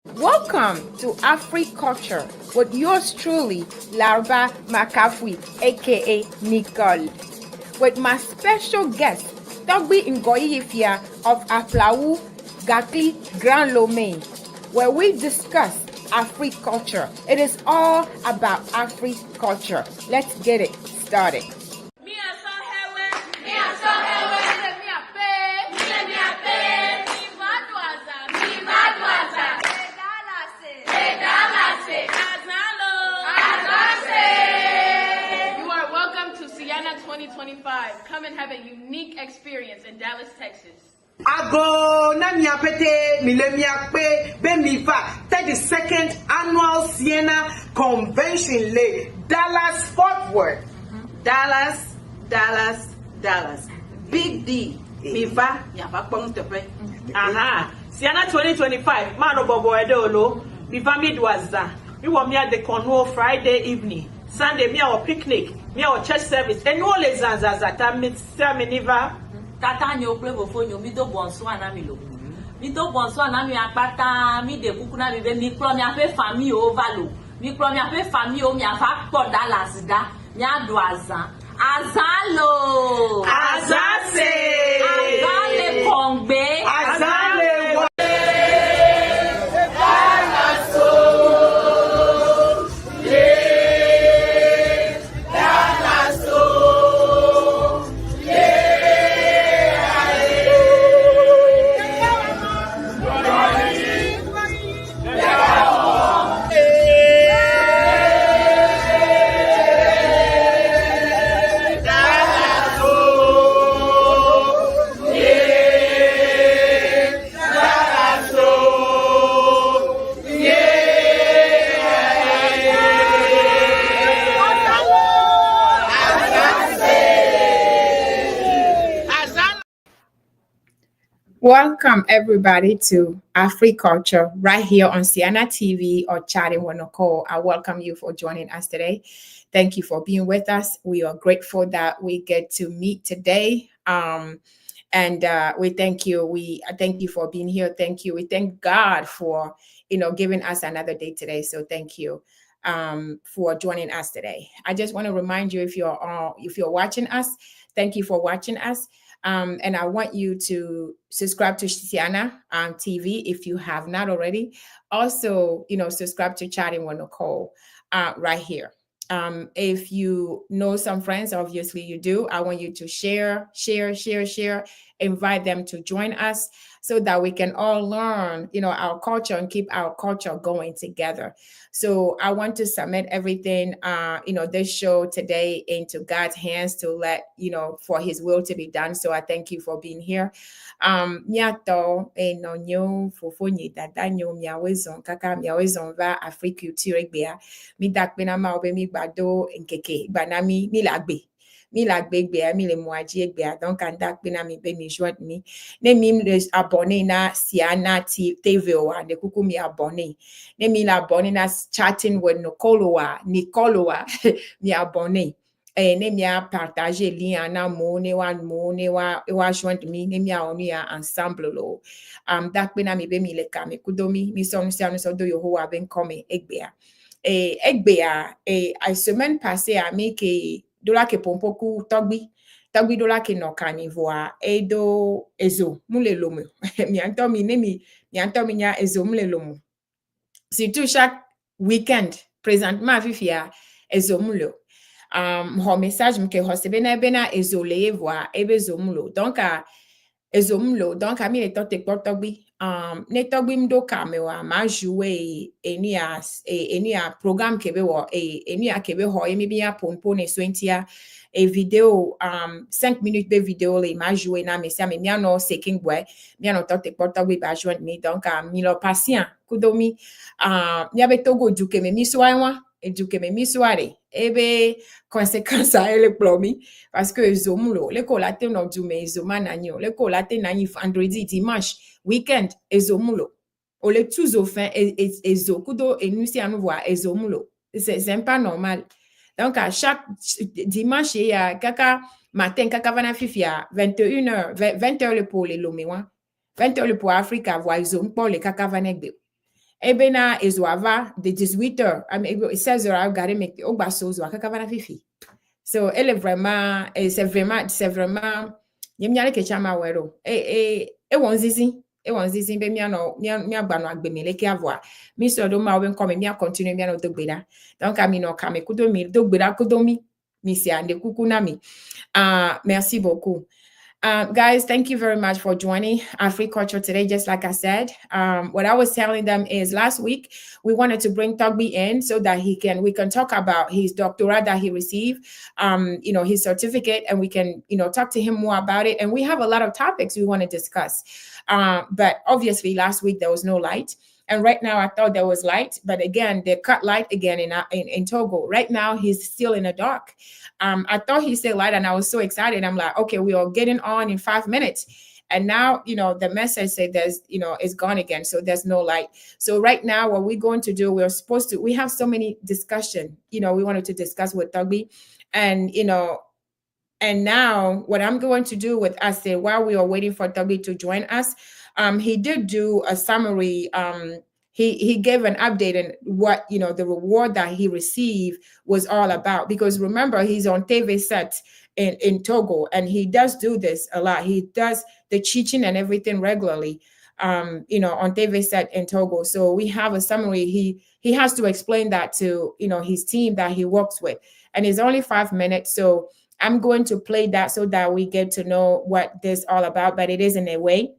Welcome to Africulture with yours truly, Larva McAfee, aka Nicole, with my special guest, Torgbui GOYIYI of Aflawu, Gakli, Grand Lomé, where we discuss Africulture. It is all about Africulture. Let's get it started. You are welcome to Siena 2025. Come and have a unique experience in Dallas, Texas. Ago na miapete milemiakpe bemiva 32nd annual Siena Convention Le Dallas Fort Worth. Dallas. Big D. Miva yapakpong tepe. Aha. Siena 2025. Mano bobo edolo. Miva midwaza. We want me at the Cornwall Friday evening. Sunday me our picnic. Me our church service. And all les zanzazata miniva. Tata nyo prevo fonyo mi do bonso anami lo. Mi do bonso anami apata mi de kukuna mi be mi pro mi ape famille o valo. Mi pro mi ape famille o mi afa po Dallas da. Mi ado azan. Azalo. Azase. Azale kongbe. Azale wa. Welcome everybody to Africulture right here on Siena TV or Chatting with Nicole. I welcome you for joining us today. Thank you for being with us. We are grateful that we get to meet today. And we thank you. We thank you for being here. Thank you. We thank God for giving us another day today. So thank you for joining us today. I just want to remind you, if you're watching us, thank you for watching us. And I want you to subscribe to Siena TV if you have not already. Also, subscribe to Chatting with Nicole right here. If you know some friends, obviously you do, I want you to share, invite them to join us so that we can all learn, our culture and keep our culture going together. So I want to submit everything, this show today into God's hands to let, for his will to be done. So I thank you for being here. Nyato enonyo fofonyi dadanyo miawezon kaka miawezon va Africulture gbea mi dakpena ma obe mi gbado nkeke banami mi lagbe gbea mi le moaji gbea donc andakpena mi be mi joindre mi ne mi le abonné na Siena TV wa ne kuku mi abonné ne mi la abonné na Chatting with Nicole mi abonné ne mi a partager lien na mo ne wa joindre mi ne mi a oni ensemble lo dakpena mi be mi le ka mi kudomi mi so do Yehowa ben come egbea a semaine passée a mi ke dola ke pompoku Torgbui dola ke no kanivoi edo ezo mule lomo mi antomi nya ezo mule lomo surtout chaque weekend présentement FIA ezo mulo ho message mke ho se bena ezoleye voa ebe zomulo donc a mi le tote Torgbui ne Torgbui mdo kamewa ma jouer eni a programme kebe wo eni a kebe ho emi bia pompo ne swentia e video 5 minutes de video le ma jouer na me mi no seking boy mi no tote Torgbui ba joindre mi donc mi lo patient kudomi mi abe togo duke me mi soa eduke me mi soare ebe conséquence a ele plomi parce que ezomulo le ko late no du me ezoma nanyo le ko late nani vendredi dimanche weekend ezomulo o le tuzo fin ezokudo enusi anu voir ezomulo c'est pas normal donc à chaque dimanche il y a kaka matin kaka vana fifia 21h 20h le pour les lomewa 20h le pour Africa voir ezom pour le kaka vanegbe Ebena Izwava, the 18h. I mean, it says I've got to make the Ogbasos or Kakavana Fifi. So, elle vraiment, c'est vraiment, yemnyale ke chama wero. Wonzizi. Wonzizi, be miano, miabano agbemele ke avoir. Mi so do ma wen come, mi a continue miano dogbeda. Donc, amino kame kudomi, dogbeda kudomi, mi si ande kukunami. Merci beaucoup. Guys, thank you very much for joining AfriCulture today. Just like I said, what I was telling them is last week we wanted to bring Torgbui in so that we can talk about his doctorate that he received, his certificate, and we can, talk to him more about it. And we have a lot of topics we want to discuss. But obviously last week there was no light. And right now I thought there was light, but again, they cut light again in Togo. Right now he's still in the dark. I thought he said light and I was so excited. I'm like, okay, we are getting on in 5 minutes. And now, the message said there's, it's gone again. So there's no light. So right now, what we're going to do, we have so many discussion, we wanted to discuss with Torgbui. And, and now what I'm going to do with us, while we are waiting for Torgbui to join us, he did do a summary. He gave an update on what, the reward that he received was all about. Because remember, he's on TV set in Togo, and he does do this a lot. He does the teaching and everything regularly, on TV set in Togo. So we have a summary. He has to explain that to, his team that he works with. And it's only 5 minutes. So I'm going to play that so that we get to know what this is all about, but it is in a way.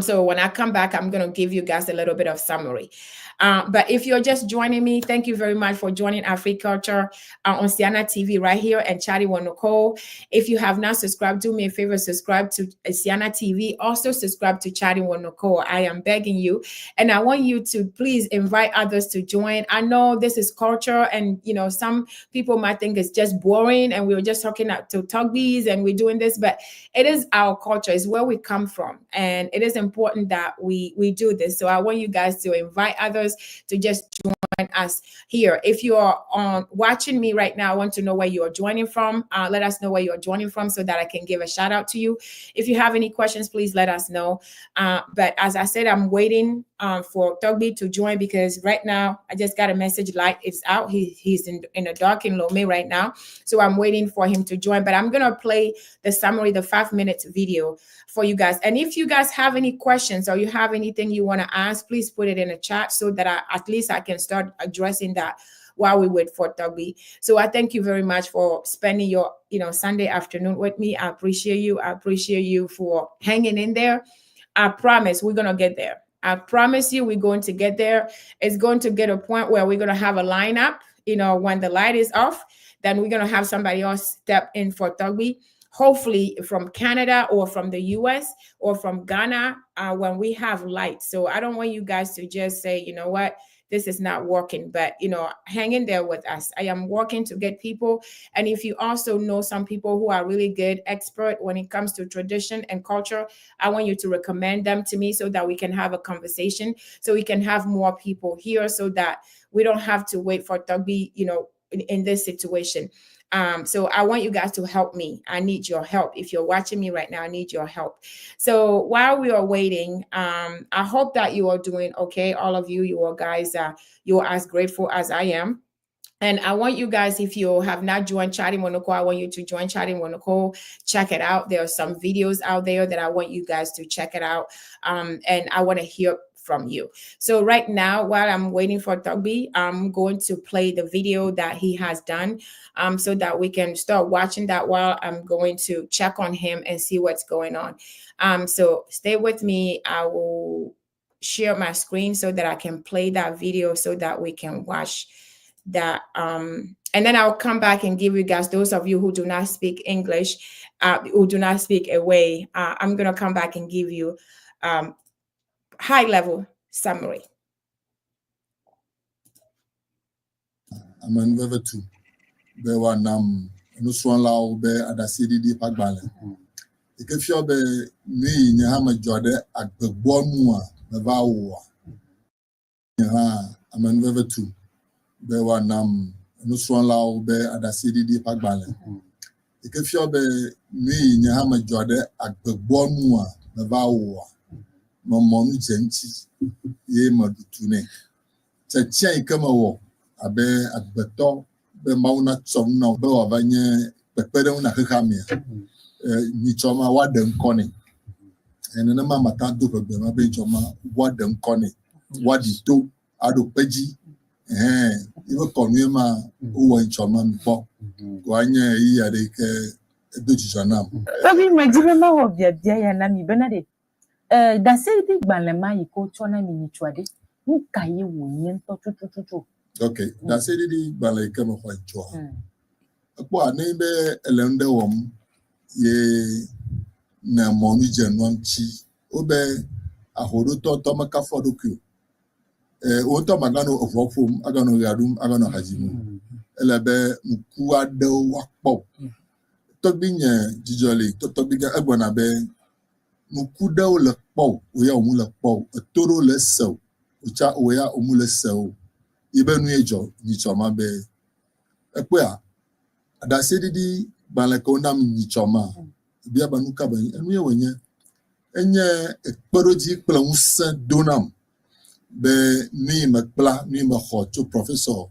So when I come back, I'm going to give you guys a little bit of summary. But if you're just joining me, thank you very much for joining AfriCulture on Siana TV right here and Chari Wanoko. If you have not subscribed, do me a favor, subscribe to Siana TV. Also subscribe to Chari Wanoko. I am begging you. And I want you to please invite others to join. I know this is culture and, some people might think it's just boring and we're just talking to Torgbuis and we're doing this, but it is our culture. It's where we come from. And it is important that we do this. So I want you guys to invite others to just join us here. If you are watching me right now, I want to know where you are joining from. Let us know where you are joining from so that I can give a shout out to you. If you have any questions, please let us know. But as I said, I'm waiting for Torgbui to join because right now I just got a message light is out. He's in the dark in Lomé right now. So I'm waiting for him to join, but I'm going to play the summary, the 5 minutes video for you guys. And if you guys have any questions or you have anything you want to ask, please put it in the chat so that at least I can start addressing that while we wait for Torgbui. So I thank you very much for spending your, Sunday afternoon with me. I appreciate you. I appreciate you for hanging in there. I promise we're going to get there. I promise you we're going to get there. It's going to get a point where we're going to have a lineup, when the light is off, then we're going to have somebody else step in for Torgbui. Hopefully from Canada or from the US or from Ghana when we have light. So I don't want you guys to just say, you know what, this is not working, but, hang in there with us. I am working to get people. And if you also know some people who are really good expert when it comes to tradition and culture, I want you to recommend them to me so that we can have a conversation, so we can have more people here so that we don't have to wait for Torgbui, in this situation. So I want you guys to help me. I need your help. If you're watching me right now, I need your help. So while we are waiting, I hope that you are doing okay. All of you, you are guys, you're as grateful as I am. And I want you guys, if you have not joined Chari Monoko, I want you to join Chari Monoko. Check it out. There are some videos out there that I want you guys to check it out. And I want to hear from you. So right now, while I'm waiting for Torgbui, I'm going to play the video that he has done so that we can start watching that while I'm going to check on him and see what's going on. So stay with me. I will share my screen so that I can play that video so that we can watch that. And then I'll come back and give you guys, those of you who do not speak English, who do not speak away, I'm going to come back and give you high-level summary. Aman veve tu be wa nam no swan la be adasidi di pagbale e ke fio be ni nya ha majode agbegbo mu a be va wo ha aman veve tu be wa nam no swan la be adasidi di pagbale e ke fio be ni nya ha majode agbegbo mu a be va wo monu jenti ye madutune tchia ikama wo abe agbeto be mauna tsomna be wavanye pepere una khamia ni choma wa den koni enena mama tanto be ma be choma wa den koni wa dito ado peji iwe konu ma uwa choma mpo wanye yi ade ke dojijanam Tabi majibe ma wo bia ya na mi benade da se di gbanlema yi ko chona mi ni chwade nka ye wo yen to tutututu. Okay, da se di gbanle ke mo kwa chwa akpo ani be elende wom ye na monu jenwam chi obe ahodo to maka fodoku o to magano ofofum agano yadum agano hajimu elebe nku ado wakpo to binye jijoli to biga agbona be nku dawo le po o ya omu le po toro le so ucha o ya omu le so ibe nu ejo ni choma be ekwe a da se di gbanle ko ndam ni choma bia banu ka ban enu ye wenye enye ekporoji kpla unsa donam be ni makpla ni ma khoto professor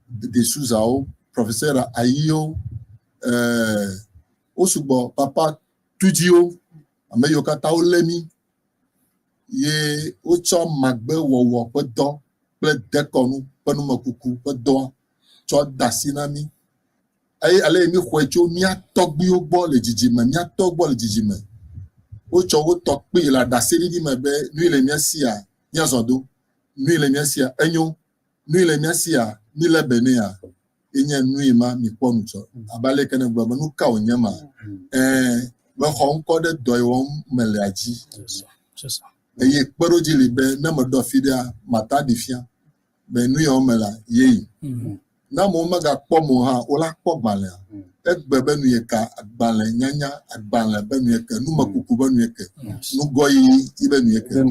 de Suzao professeur Ayo osugbo papa tudio ameyo kata olemi ye ocho magbe wowo pedo ple dekonu penu makuku pedo cho dasinami ay ale mi khwecho mi atogbi ogbo le jijime mi atogbo le jijime ocho wo tokpe la dasiri di mebe nu ile mi asia nyazodo nu ile mi asia enyo nu ile mi asia mi le benea enye nu ima mi ponucho abale kene gbo nu ka onyama ba khon ko de doyom melaji c'est ça eye kperoji libe na modo fidia mata difia be nu yo mela ye na mo maga pomo ha ola pogbalẹ egbebe nu yeka agbalẹ nyanya agbalẹ be nu yeka nu makuku be nu yeka nu goyi ibe nu yeka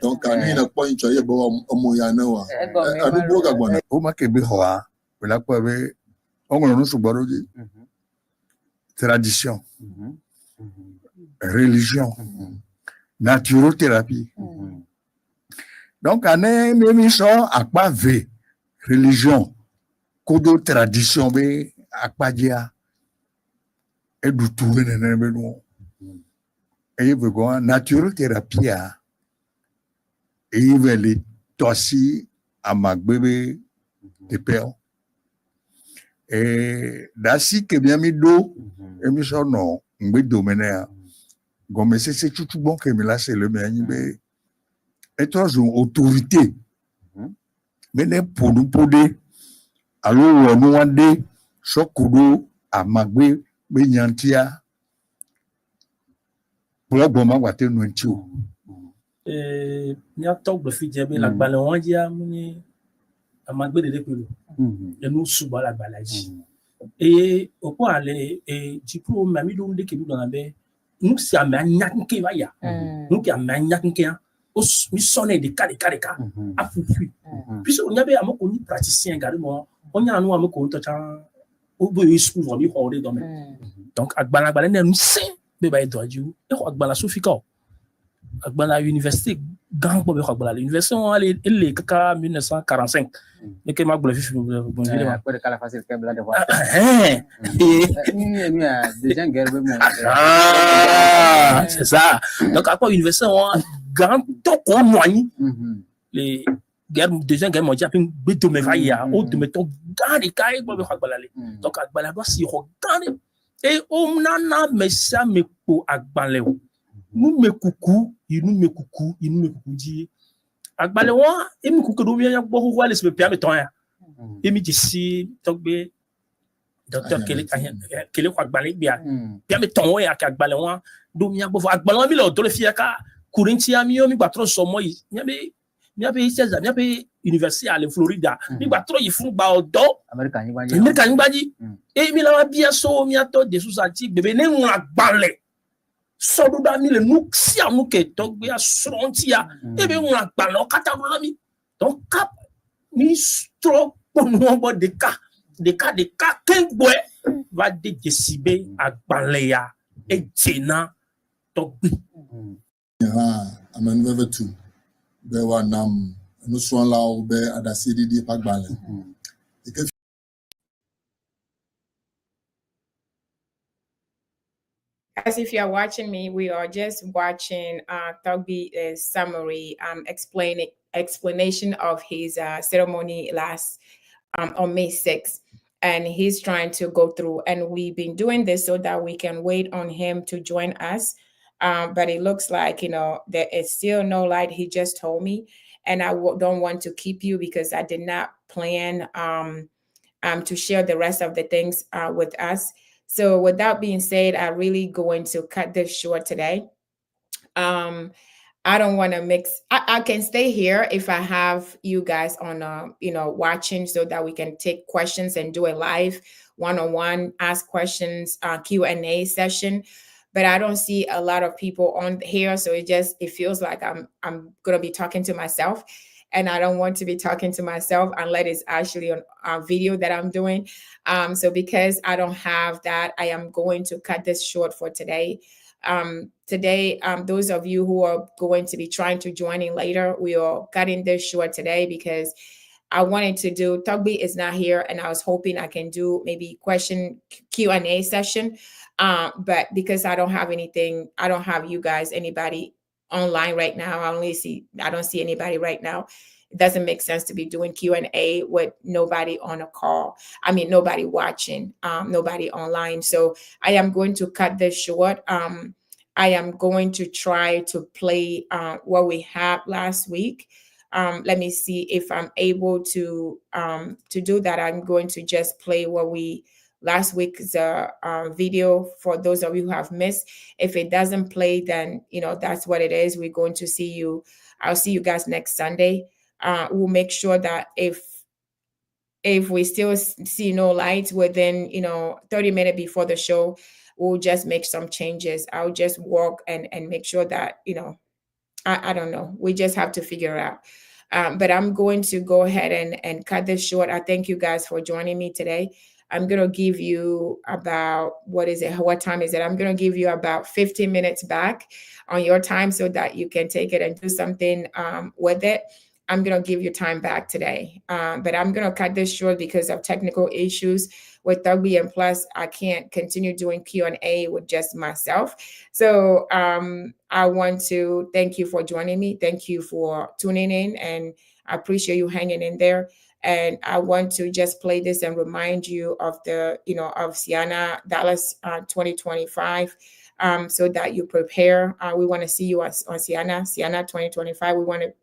donc ani na point cho ye bo omo ya na wa anu bo ga gbona o ma ke bi ho a la ko be ongo no sugboro ji tradition religion naturothérapie donc ane mi so apa ve religion kodo tradition be akpadia edu touré nene be no e be go naturothérapie a e be le tosi amagbebe de père et dasi ke bien mi do e mi so no ngbe domaine a gomme c'est tout bon que me là c'est le meilleur be et toi une autorité mais ne podu alo wonu wande sokudo amagbe be nyantia blogbo magwate nu ntio nya tok be fi jebe la gbale won dia muni amagbe de pelo enu suba la balaji et opo ale jipu mami do nde ke bi don be nu si amanya nke ba ya nu ki amanya nke ya o mi sonne de kare afufu puis on y avait amoko ni praticien également on y a nous amoko to cha o bo school for mi hore do me donc agbala ne nu se be ba doju e ko agbala sofika agbala université gang bo be ko agbala université on elle kaka 1945 et que ma gbala fi bon dire ma après kala facile que bla de voir déjà guerre be mo c'est ça donc à quoi université on gang to ko moani les guerre deuxième guerre mondiale puis beto me va ya o de meto gari kai bo be ko agbala le donc agbala do si ko gari et on nana me ça me po agbala o nous me kuku di agbale won emi kuku do mi ya gbo ho wale se pe ameton ya emi ti si Torgbui docteur kele ko agbale bia pe ameton ya ka agbale won do mi ya gbo agbale won mi lo do le fi ka Corinthia mi o mi gba tro so mo yi mi abe César mi abe université à Florida mi gba tro yi fun gba odo America ni gbaji e mi la wa bia so mi ato de society bebe ne un agbale so do da mi le nu si anu ke Torgbui a frontière e be un agbalo kata do mi donc cap mi stro pour nous bo de cas kengwe va de déciber agbale ya e jena Torgbui amenuveve tu be woanam nusrɔ̃lawo be aɖasiɖiɖi ƒe agbalẽ yi ke As if you are watching me, we are just watching Torgbui's summary, explanation of his ceremony last on May 6th. And he's trying to go through, and we've been doing this so that we can wait on him to join us. But it looks like, there is still no light. He just told me, and I don't want to keep you because I did not plan to share the rest of the things with us. So with that being said, I'm really going to cut this short today. I don't want to mix. I can stay here if I have you guys on, watching so that we can take questions and do a live one-on-one, ask questions, Q&A session. But I don't see a lot of people on here. So it feels like I'm going to be talking to myself. And I don't want to be talking to myself unless it's actually on a video that I'm doing. So because I don't have that, I am going to cut this short for today. Today, those of you who are going to be trying to join in later, we are cutting this short today because I wanted to do, Torgbui is not here, and I was hoping I can do maybe Q&A session. But because I don't have anything, I don't have you guys, anybody online right now. I don't see anybody right now. It doesn't make sense to be doing Q&A with nobody on a call. I mean, nobody watching, nobody online. So I am going to cut this short. I am going to try to play what we had last week. Let me see if I'm able to do that. I'm going to just play what we last week's video for those of you who have missed. If it doesn't play, then that's what it is. We're going to see you. I'll see you guys next Sunday. We'll make sure that if we still see no lights within 30 minutes before the show, we'll just make some changes. I'll just walk and make sure that I don't know. We just have to figure it out. But I'm going to go ahead and cut this short. I thank you guys for joining me today. I'm going to give you about, what time is it? I'm going to give you about 15 minutes back on your time so that you can take it and do something with it. I'm going to give you time back today. But I'm going to cut this short because of technical issues with Torgbui, and plus I can't continue doing Q&A with just myself. So I want to thank you for joining me. Thank you for tuning in, and I appreciate you hanging in there. And I want to just play this and remind you of of Siena Dallas 2025, so that you prepare. We want to see you on Siena 2025.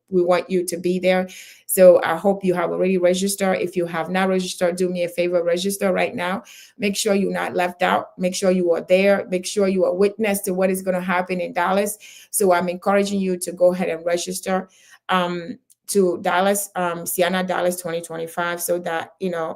We want you to be there. So I hope you have already registered. If you have not registered, do me a favor, register right now. Make sure you're not left out. Make sure you are there. Make sure you are witness to what is going to happen in Dallas. So I'm encouraging you to go ahead and register to Dallas, Siena Dallas 2025, so that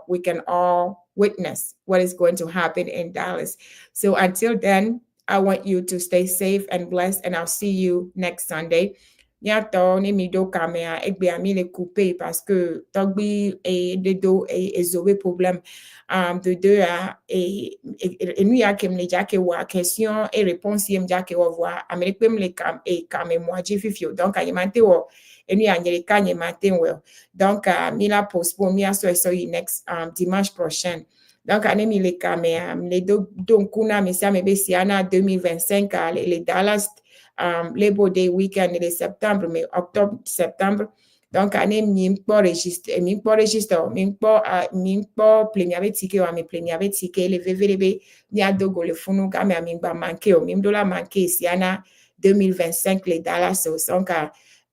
we can all witness what is going to happen in Dallas. So until then, I want you to stay safe and blessed, and I'll see you next Sunday. Bientôt, ni mi do kamera egbe ami le couper parce que Torgbui et de do et zové problème de deux et nous y a kem le jake wa question et réponse yem jake wa voir Amérique pem le cam et cam moi jififio donc ayemante wo et nous y a nyere kanye matin well donc mi la postpone mi a so next dimanche prochain. Donc, année mi le caméra, les donc kuna mi sa me be Siena 2025 les Dallas Labor Day weekend le septembre, mais octobre septembre. Donc, année mi pas registre, mi plemi avec ticket ou mi plemi avec ticket le VVDB mi a dogo le funu ga mi ba manqué o mi dola manqué Siena 2025 les Dallas donc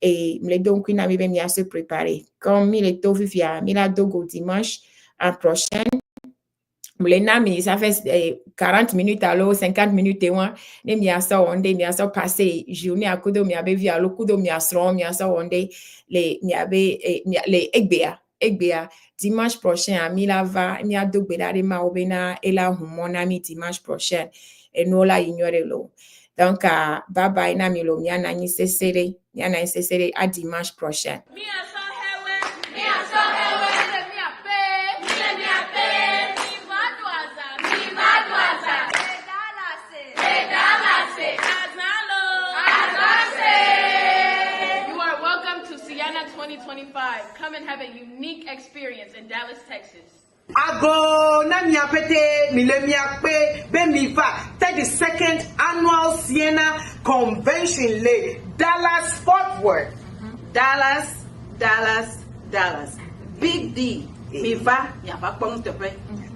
et le donc kuna mi be mi a se préparer. Comme mi le tovifia mi la dogo dimanche prochain. Ça fait 40 minutes à l'eau, 50 minutes et moins. Mi a ça on day, mi a ça passé journée à kudo mi avait vu à l'eau kudo mi a sron, mi a ça on day mi avait les egbea dimanche prochain à mi la va mi a do bedare ma obena et la humona mi dimanche prochain et nous la ignorer l'eau. Donc bye bye na mi lo mi ana ni sesere à dimanche prochain. 2025. Come and have a unique experience in Dallas, Texas. Ago na mi apete milemia pe be mi va 32nd annual Sienna Convention le Dallas Fort Worth. Dallas. Big D. Mi va ya va pon tepe.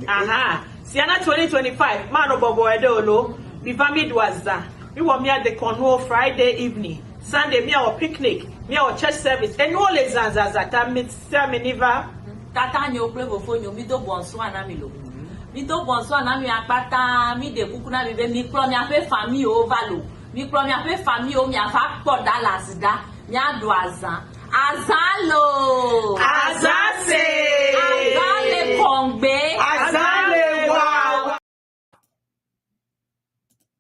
Aha. Sienna 2025. Mano bobo edolo. Mi va mi dwaza. Mi wo mi at the Cornwall Friday evening. Sunday mi our picnic. Mi our church service. And all les zanzazata mi niva. Tata nyo prevo fonyo mi do bonsoir na mi lo. Mi do bonsoir na mi apata mi de kuku na mi be mi kro mi ape famille o valo. Mi kro mi ape famille o mi afa po Dallas da. Mi ado azan. Azalo. Azase. Azale kongbe. Azale.